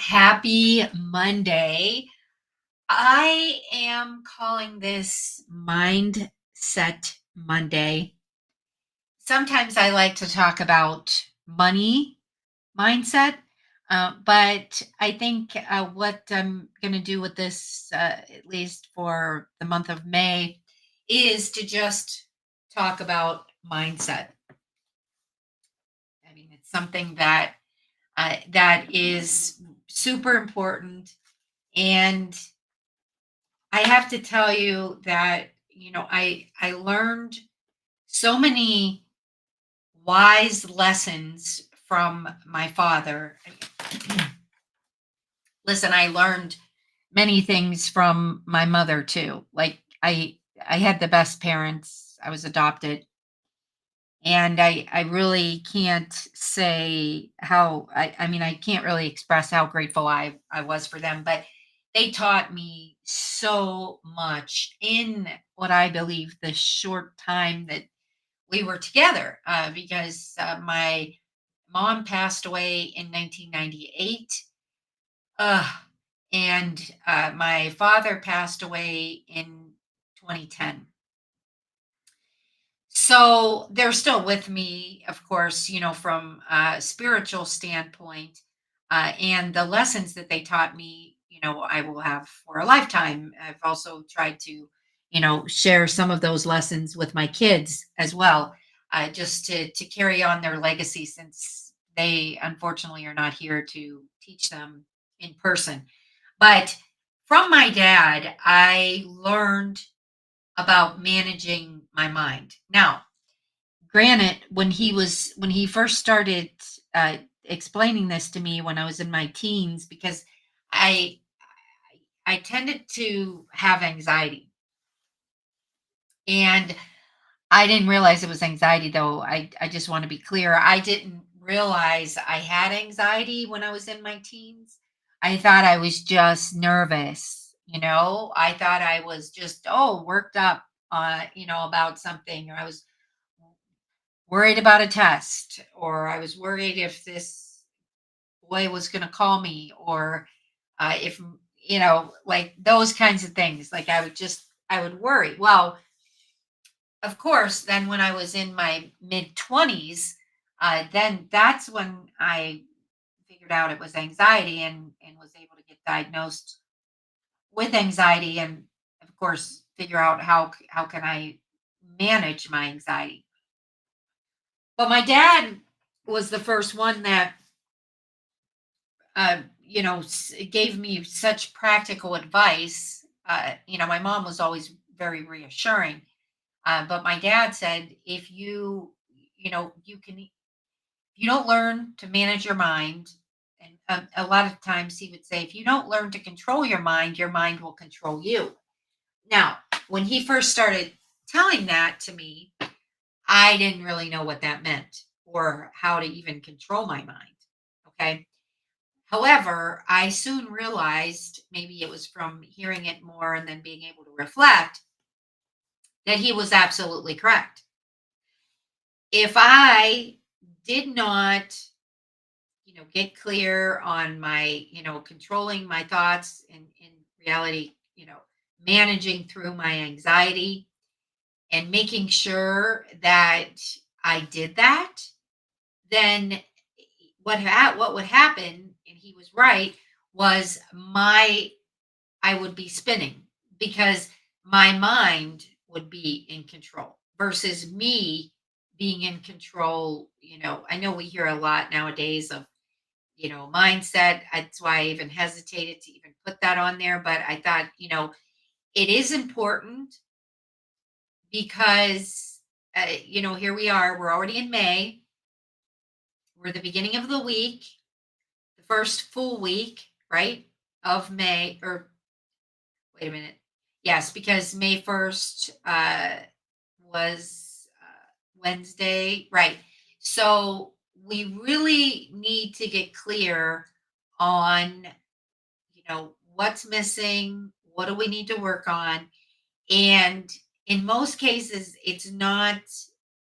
Happy Monday. I am calling this Mindset Monday. Sometimes I like to talk about money mindset, but I think what I'm going to do with this, at least for the month of May, is to just talk about mindset. I mean, it's something that is super important. And I have to tell you that, I learned so many wise lessons from my father. Listen, I learned many things from my mother too. Like I had the best parents. I was adopted. And I really can't say how I mean, I can't really express how grateful I was for them, but they taught me so much in what I believe the short time that we were together, because my mom passed away in 1998, uh, and my father passed away in 2010. So they're still with me, of course, from a spiritual standpoint, and the lessons that they taught me, I will have for a lifetime. I've also tried to, share some of those lessons with my kids as well, just to carry on their legacy, since they unfortunately are not here to teach them in person. But from my dad, I learned about managing my mind. Now, granted, when he first started explaining this to me when I was in my teens, because I I tended to have anxiety, and I didn't realize it was anxiety, though. I just want to be clear. I didn't realize I had anxiety when I was in my teens. I thought I was just nervous, I thought I was just worked up about something, or I was worried about a test, or I was worried if this boy was going to call me, or if, like those kinds of things. Like I would worry. Well, of course, then when I was in my mid 20s, then that's when I figured out it was anxiety, and was able to get diagnosed with anxiety, and of course figure out how can I manage my anxiety. But my dad was the first one that gave me such practical advice. My mom was always very reassuring, but my dad said, if you can, if you don't learn to manage your mind, and a lot of times he would say, if you don't learn to control your mind will control you. Now, when he first started telling that to me, I didn't really know what that meant or how to even control my mind. Okay. However, I soon realized, maybe it was from hearing it more and then being able to reflect, that he was absolutely correct. If I did not, get clear on my, controlling my thoughts, and in reality, managing through my anxiety and making sure that I did that, then what would happen, and he was right, was my I would be spinning, because my mind would be in control versus me being in control. I know we hear a lot nowadays of, mindset. That's why I even hesitated to even put that on there. But I thought, it is important, because, here we are, we're already in May, we're the beginning of the week, the first full week, right? Of May, or wait a minute. Yes, because May 1st was Wednesday. Right. So we really need to get clear on, what's missing, what do we need to work on? And in most cases, it's not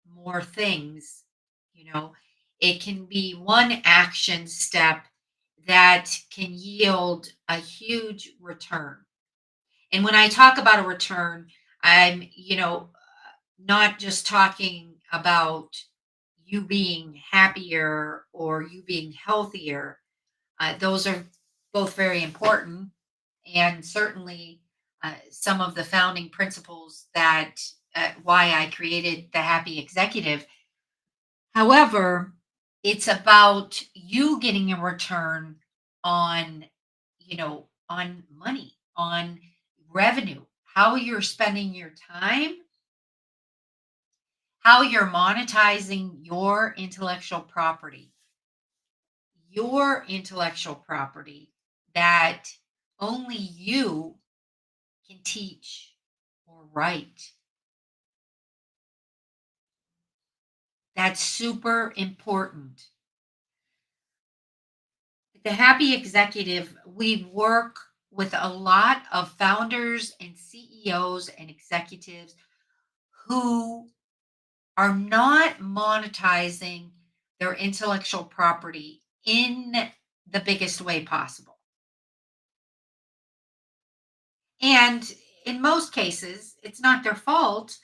more things, you know, it can be one action step that can yield a huge return. And when I talk about a return, I'm, not just talking about you being happier or you being healthier. Those are both very important. And certainly some of the founding principles that why I created the Happy Executive. However, it's about you getting a return on, on money, on revenue, how you're spending your time, how you're monetizing your intellectual property that only you can teach or write. That's super important. The Happy Executive, we work with a lot of founders and CEOs and executives who are not monetizing their intellectual property in the biggest way possible. And in most cases, it's not their fault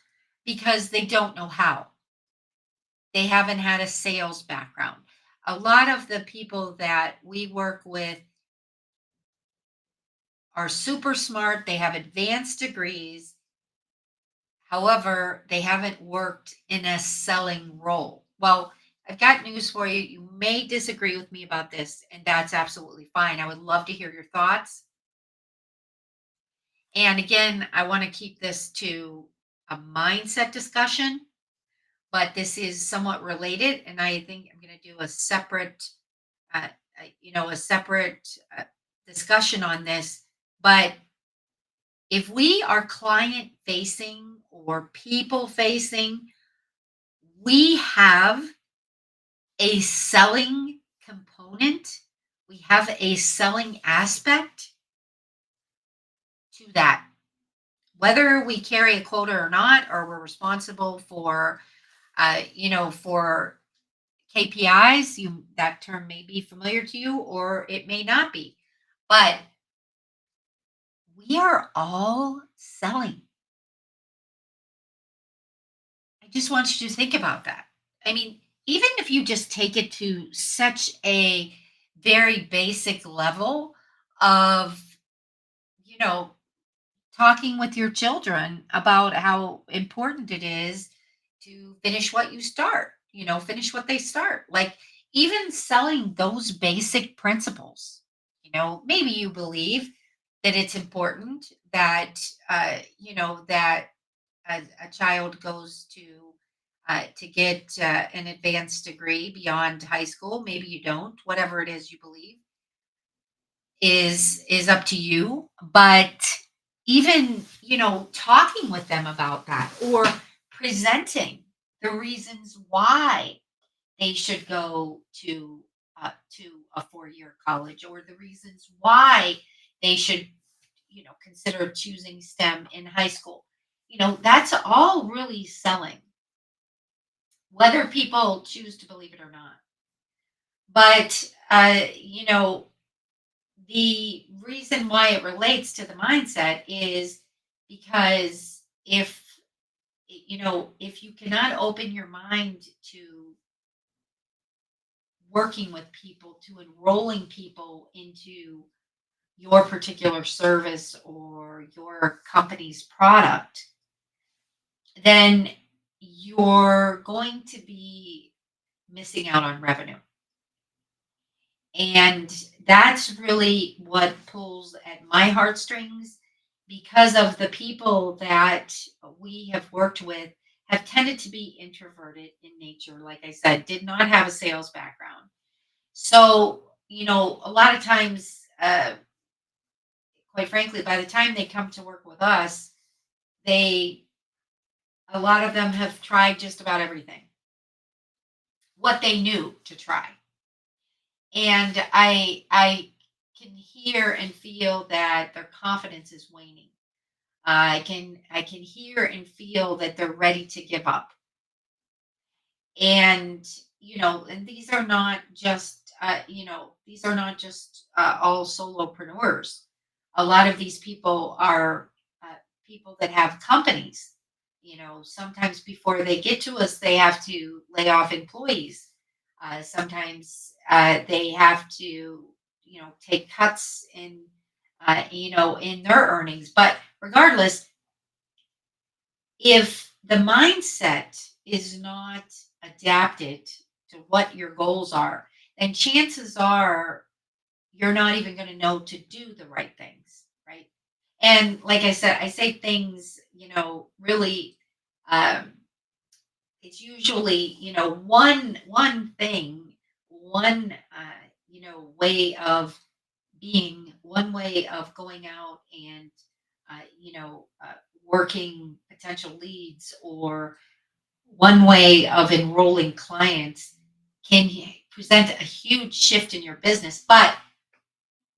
because they don't know how. They haven't had a sales background. A lot of the people that we work with are super smart, they have advanced degrees. However, they haven't worked in a selling role. Well, I've got news for you. You may disagree with me about this, and that's absolutely fine. I would love to hear your thoughts. And again, I want to keep this to a mindset discussion, but this is somewhat related, and I think I'm going to do a separate, uh, a separate discussion on this. But if we are client facing or people facing, we have a selling component, we have a selling aspect to that. Whether we carry a quota or not, or we're responsible for, for KPIs, that term may be familiar to you, or it may not be. But we are all selling. I just want you to think about that. I mean, even if you just take it to such a very basic level of, you know, talking with your children about how important it is to finish what you start, finish what they start. Like even selling those basic principles, maybe you believe that it's important that, that a child goes to get an advanced degree beyond high school. Maybe you don't. Whatever it is you believe is up to you. But even talking with them about that or presenting the reasons why they should go to a 4-year college or the reasons why they should consider choosing STEM in high school. That's all really selling, whether people choose to believe it or not. But the reason why it relates to the mindset is because if you cannot open your mind to working with people, to enrolling people into your particular service or your company's product, then you're going to be missing out on revenue. And that's really what pulls at my heartstrings because of the people that we have worked with have tended to be introverted in nature. Like I said, did not have a sales background. So, a lot of times, quite frankly, by the time they come to work with us, they, a lot of them have tried just about everything, what they knew to try. And I can hear and feel that their confidence is waning. I can hear and feel that they're ready to give up. And and these are not just these are not just all solopreneurs. A lot of these people are people that have companies. Sometimes before they get to us, they have to lay off employees. Sometimes they have to, take cuts in their earnings. But regardless, if the mindset is not adapted to what your goals are, then chances are you're not even going to know to do the right things, right? And like I said, I say things, really, um, it's usually, one thing, one, way of being, one way of going out and, working potential leads, or one way of enrolling clients can present a huge shift in your business. But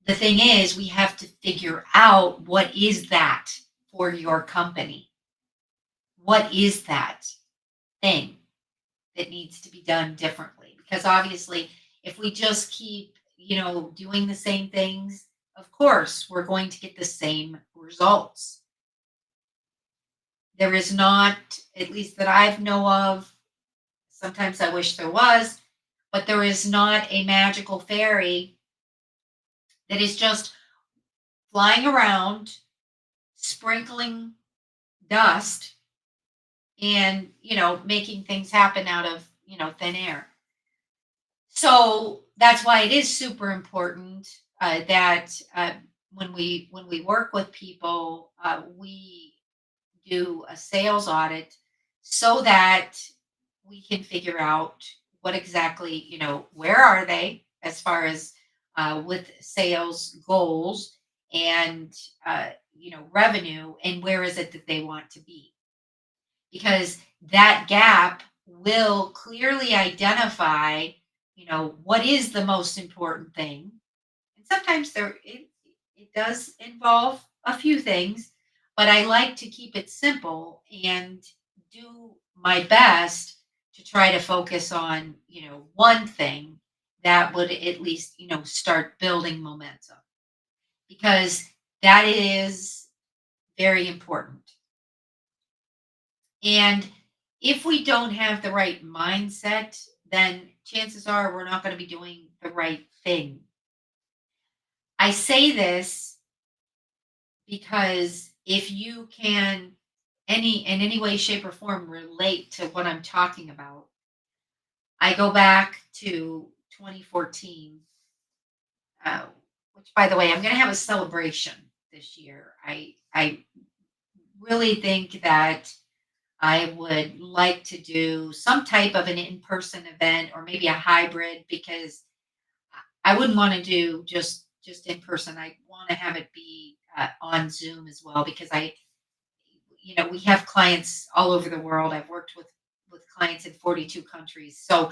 the thing is, we have to figure out what is that for your company. What is that thing that needs to be done differently? Because obviously, if we just keep, doing the same things, of course, we're going to get the same results. There is not, at least that I've know of, sometimes I wish there was, but there is not a magical fairy that is just flying around, sprinkling dust, and, making things happen out of, thin air. So that's why it is super important that when we work with people, we do a sales audit so that we can figure out what exactly, where are they as far as with sales goals and, revenue, and where is it that they want to be. Because that gap will clearly identify, what is the most important thing. And sometimes it does involve a few things, but I like to keep it simple and do my best to try to focus on, one thing that would at least, start building momentum, because that is very important. And if we don't have the right mindset, then chances are we're not going to be doing the right thing. I say this because if you can in any way, shape, or form relate to what I'm talking about, I go back to 2014, uh, which, by the way, I'm going to have a celebration this year. I really think that I would like to do some type of an in-person event, or maybe a hybrid, because I wouldn't want to do just in person. I want to have it be on Zoom as well, because we have clients all over the world. I've worked with clients in 42 countries. So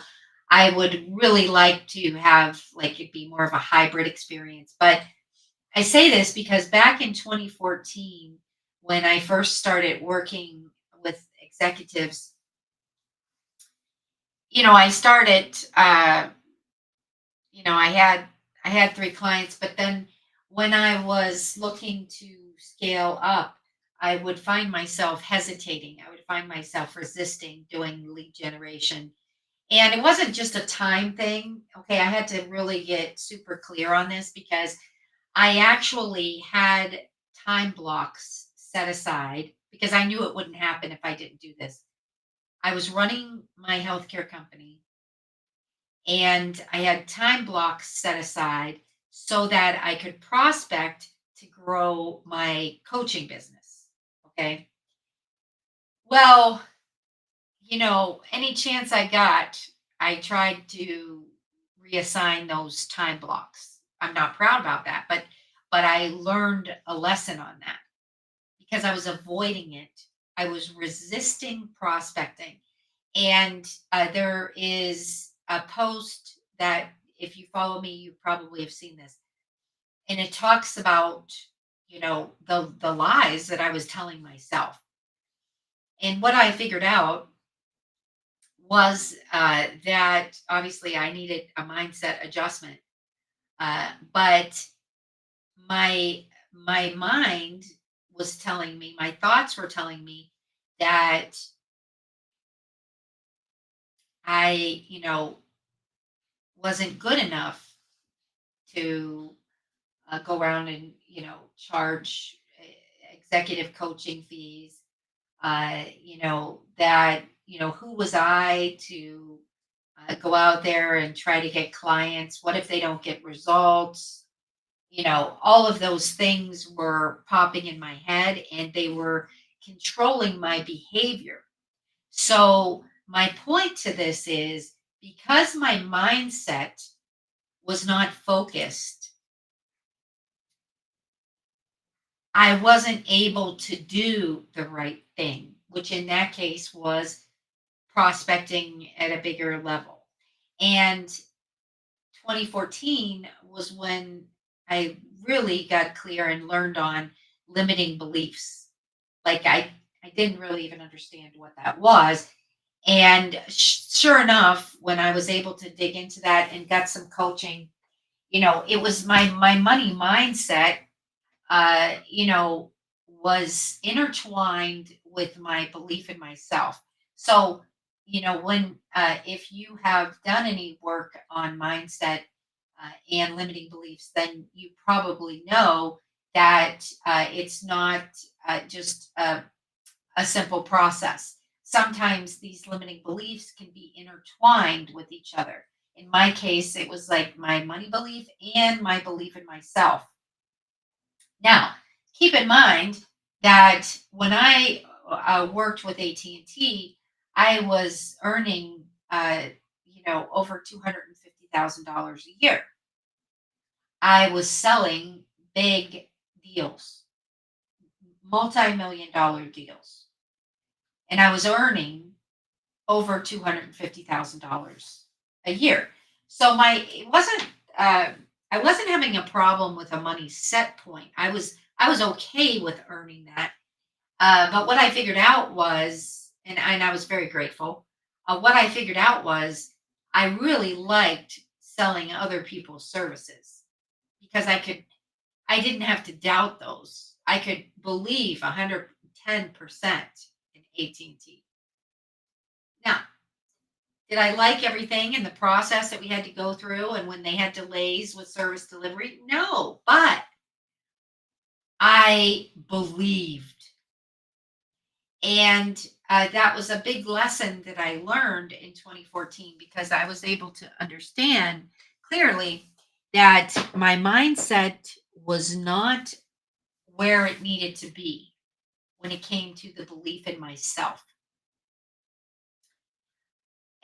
I would really like to have, like, it be more of a hybrid experience. But I say this because back in 2014, when I first started working with executives, I started, I had three clients, but then when I was looking to scale up, I would find myself hesitating. I would find myself resisting doing lead generation. And it wasn't just a time thing. Okay, I had to really get super clear on this, because I actually had time blocks set aside, because I knew it wouldn't happen if I didn't do this. I was running my healthcare company, and I had time blocks set aside so that I could prospect to grow my coaching business. Okay. Well, any chance I got, I tried to reassign those time blocks. I'm not proud about that, but I learned a lesson on that, because I was avoiding it. I was resisting prospecting. And there is a post that, if you follow me, you probably have seen this. And it talks about, the lies that I was telling myself. And what I figured out was that obviously I needed a mindset adjustment. But my my mind was telling me, my thoughts were telling me that I, wasn't good enough to go around and, charge executive coaching fees. That, who was I to go out there and try to get clients? What if they don't get results? All of those things were popping in my head and they were controlling my behavior. So, my point to this is because my mindset was not focused, I wasn't able to do the right thing, which in that case was prospecting at a bigger level. And 2014 was when I really got clear and learned on limiting beliefs. Like I didn't really even understand what that was. And sure enough, when I was able to dig into that and got some coaching, it was my money mindset, was intertwined with my belief in myself. So, when if you have done any work on mindset and limiting beliefs, then you probably know that it's not just a simple process. Sometimes these limiting beliefs can be intertwined with each other. In my case, it was like my money belief and my belief in myself. Now, keep in mind that when I worked with AT&T, I was earning, over $250,000 a year. I was selling big deals, multi-million dollar deals, and I was earning over $250,000 a year. So it wasn't uh, I wasn't having a problem with a money set point. I was okay with earning that. But what I figured out was, and I was very grateful. What I figured out was I really liked selling other people's services because I didn't have to doubt those. I could believe 110% in AT&T. Now, did I like everything in the process that we had to go through and when they had delays with service delivery? No, but I believed. And that was a big lesson that I learned in 2014 because I was able to understand clearly that my mindset was not where it needed to be when it came to the belief in myself.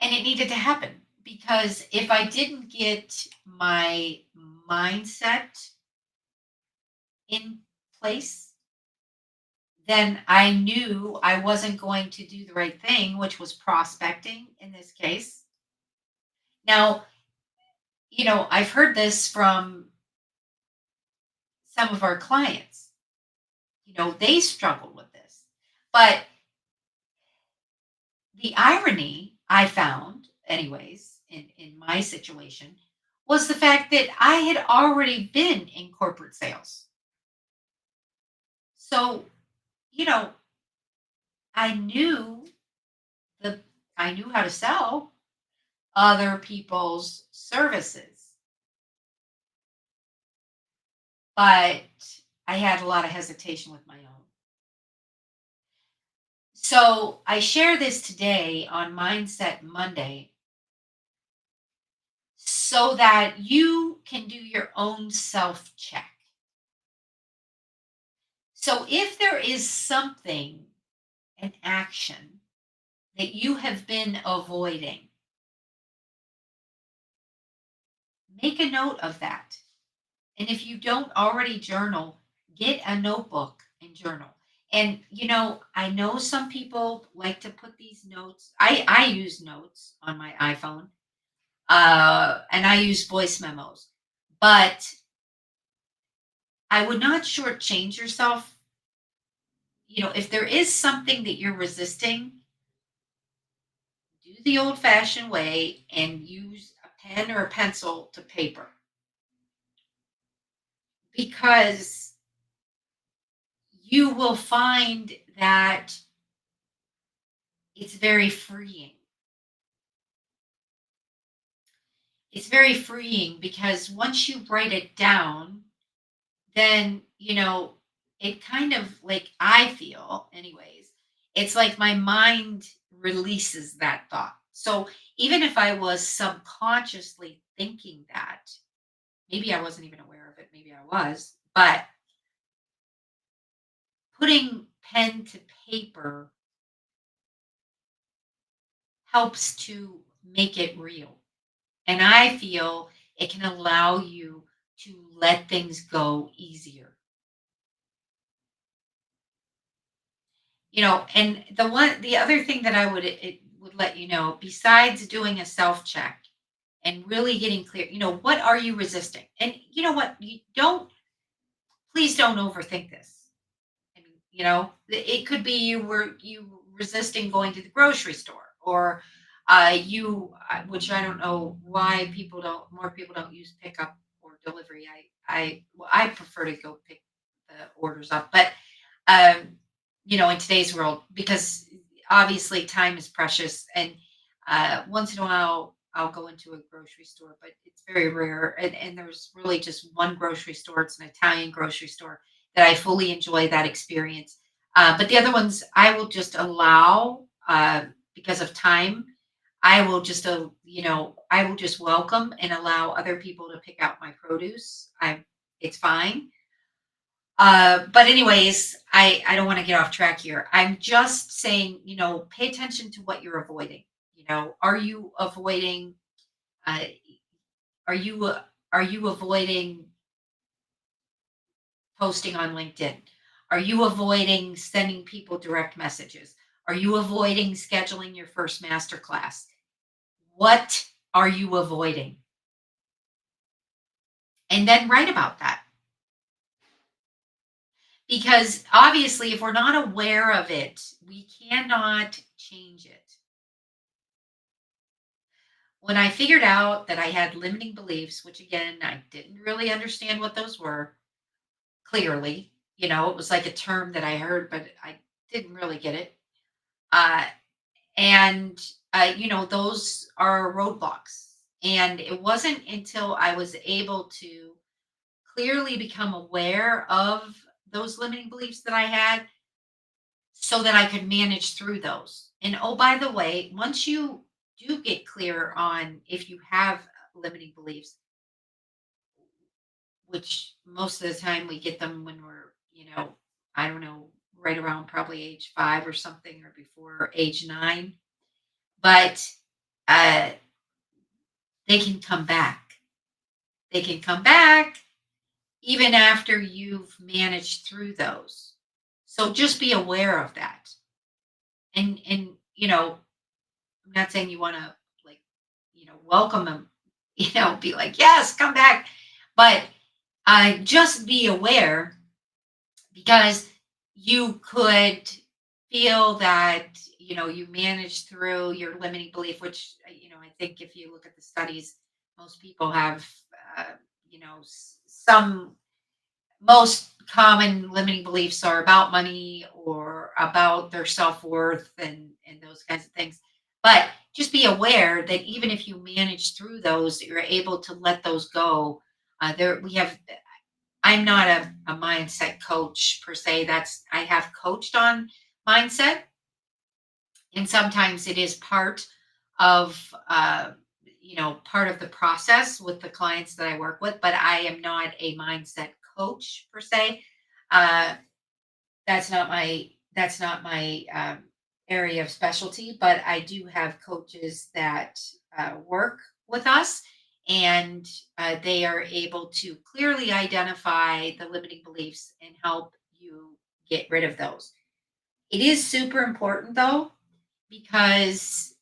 And it needed to happen because if I didn't get my mindset in place, then I knew I wasn't going to do the right thing, which was prospecting in this case. Now, I've heard this from some of our clients. They struggle with this. But the irony I found, anyways, in my situation, was the fact that I had already been in corporate sales. So, you know, I knew the I knew how to sell other people's services, but I had a lot of hesitation with my own. So I share this today on Mindset Monday so that you can do your own self check. So if there is something, an action that you have been avoiding, make a note of that. And if you don't already journal, get a notebook and journal. And I know some people like to put these notes. I use notes on my iPhone, and I use voice memos. But I would not shortchange yourself. If there is something that you're resisting, do the old fashioned way and use a pen or a pencil to paper because you will find that it's very freeing. It's very freeing because once you write it down, then, it kind of like I feel, anyways, it's like my mind releases that thought. So even if I was subconsciously thinking that, maybe I wasn't even aware of it, maybe I was, but putting pen to paper helps to make it real. And I feel it can allow you to let things go easier. And the other thing that I would let you know, besides doing a self check and really getting clear, what are you resisting? And you know what? You don't, please don't overthink this. I mean, it could be you resisting going to the grocery store, or which I don't know why more people don't use pickup or delivery. I prefer to go pick the orders up, but um, in today's world, because obviously time is precious, and once in a while I'll go into a grocery store, but it's very rare. And there's really just one grocery store. It's an Italian grocery store that I fully enjoy that experience. But the other ones I will just allow because of time. I will just welcome and allow other people to pick out my produce. It's fine. But anyways, I don't want to get off track here. I'm just saying, pay attention to what you're avoiding. Are you avoiding? Uh, are you are you avoiding posting on LinkedIn? Are you avoiding sending people direct messages? Are you avoiding scheduling your first master class? What are you avoiding? And then write about that. Because obviously, if we're not aware of it, we cannot change it. When I figured out that I had limiting beliefs, which again, I didn't really understand what those were clearly, it was like a term that I heard, but I didn't really get it. Uh, and, those are roadblocks. And it wasn't until I was able to clearly become aware of those limiting beliefs that I had so that I could manage through those. And oh, by the way, once you do get clear on if you have limiting beliefs, which most of the time we get them when we're, I don't know, right around probably age 5 or something, or before age 9, but uh, they can come back. They can come back even after you've managed through those. So just be aware of that. And I'm not saying you want to, like, welcome them, be like, yes, come back. But just be aware, because you could feel that, you managed through your limiting belief, which, I think if you look at the studies, most people have, uh, some most common limiting beliefs are about money or about their self-worth and those kinds of things. But just be aware that even if you manage through those, you're able to let those go. There we have I'm not a mindset coach per se. That's I have coached on mindset, and sometimes it is of part of the process with the clients that I work with, but I am not a mindset coach per se. uh, that's not my area of specialty, but I do have coaches that work with us, and they are able to clearly identify the limiting beliefs and help you get rid of those. It is super important though, because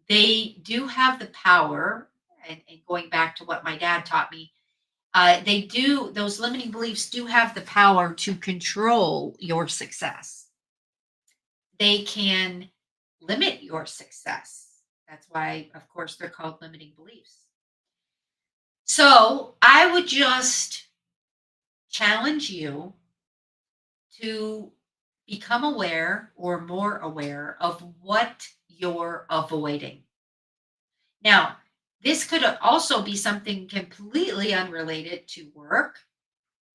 they do have the power, and going back to what my dad taught me, those limiting beliefs do have the power to control your success. They can limit your success That's why, of course, they're called limiting beliefs. So I would just challenge you to become aware or more aware of what you're avoiding. Now, this could also be something completely unrelated to work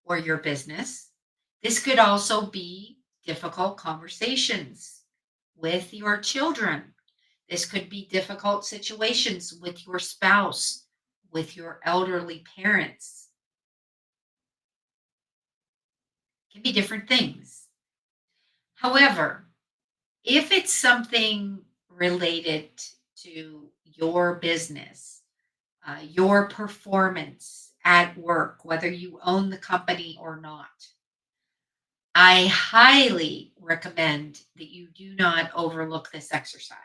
or your business. This could also be difficult conversations with your children. This could be difficult situations with your spouse, with your elderly parents. It can be different things. However, if it's something related to your business, your performance at work, whether you own the company or not, I highly recommend that you do not overlook this exercise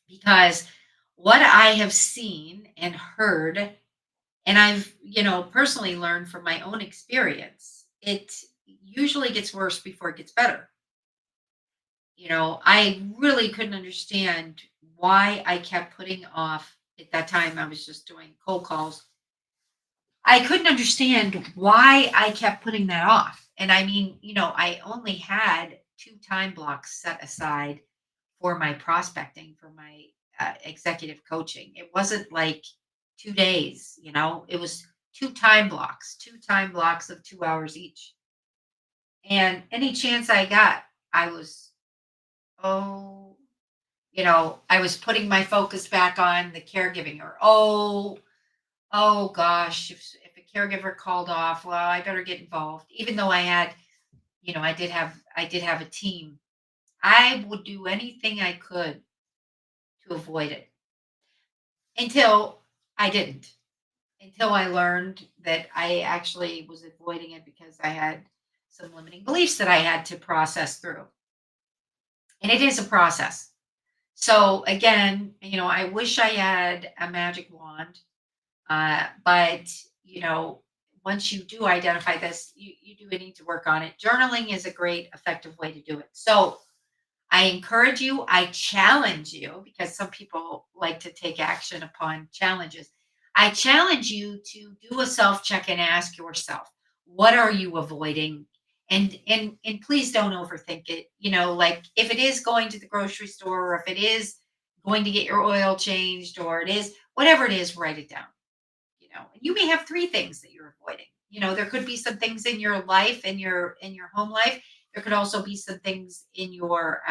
because what I have seen and heard, and I've, personally learned from my own experience, it usually gets worse before it gets better. I really couldn't understand why I kept putting off. At that time, I was just doing cold calls. I couldn't understand why I kept putting that off. And I mean, I only had two time blocks set aside for my prospecting, for my executive coaching. It wasn't like 2 days, it was two time blocks of 2 hours each. And any chance I got, I was, oh, I was putting my focus back on the caregiving, or, oh gosh, if a caregiver called off, well, I better get involved. Even though I did have a team. I would do anything I could to avoid it until I didn't. Until I learned that I actually was avoiding it because I had some limiting beliefs that I had to process through. And it is a process. So again, I wish I had a magic wand. But you know, once you do identify this, you do need to work on it. Journaling is a great, effective way to do it. So I encourage you, I challenge you, because some people like to take action upon challenges. I challenge you to do a self check and ask yourself, what are you avoiding? And please don't overthink it. Like if it is going to the grocery store, or if it is going to get your oil changed, or it is whatever it is, write it down. And you may have three things that you're avoiding. There could be some things in your life, in your home life. There could also be some things in your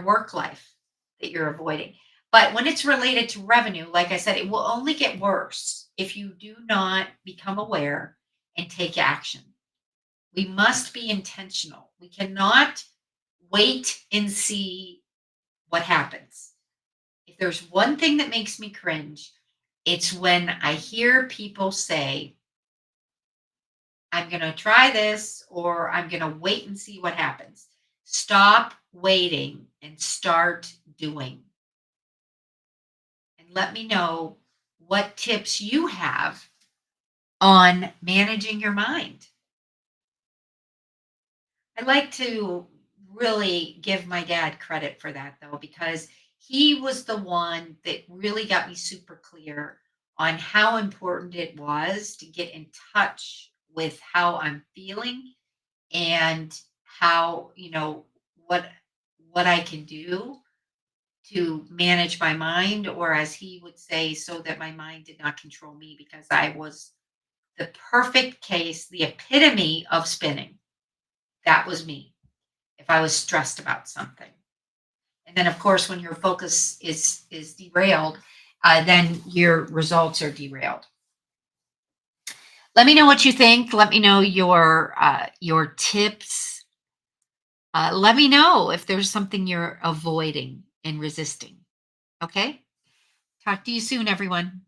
work life that you're avoiding. But when it's related to revenue, like I said, it will only get worse if you do not become aware and take action. We must be intentional. We cannot wait and see what happens. If there's one thing that makes me cringe, it's when I hear people say, I'm going to try this, or I'm going to wait and see what happens. Stop waiting and start doing. And let me know what tips you have on managing your mind. I like to really give my dad credit for that, though, because he was the one that really got me super clear on how important it was to get in touch with how I'm feeling, and how, what I can do to manage my mind, or as he would say, so that my mind did not control me, because I was the perfect case, the epitome of spinning. That was me if I was stressed about something. And then, of course, when your focus is derailed, then your results are derailed. Let me know what you think. Let me know your tips. Let me know if there's something you're avoiding and resisting. Okay. Talk to you soon, everyone.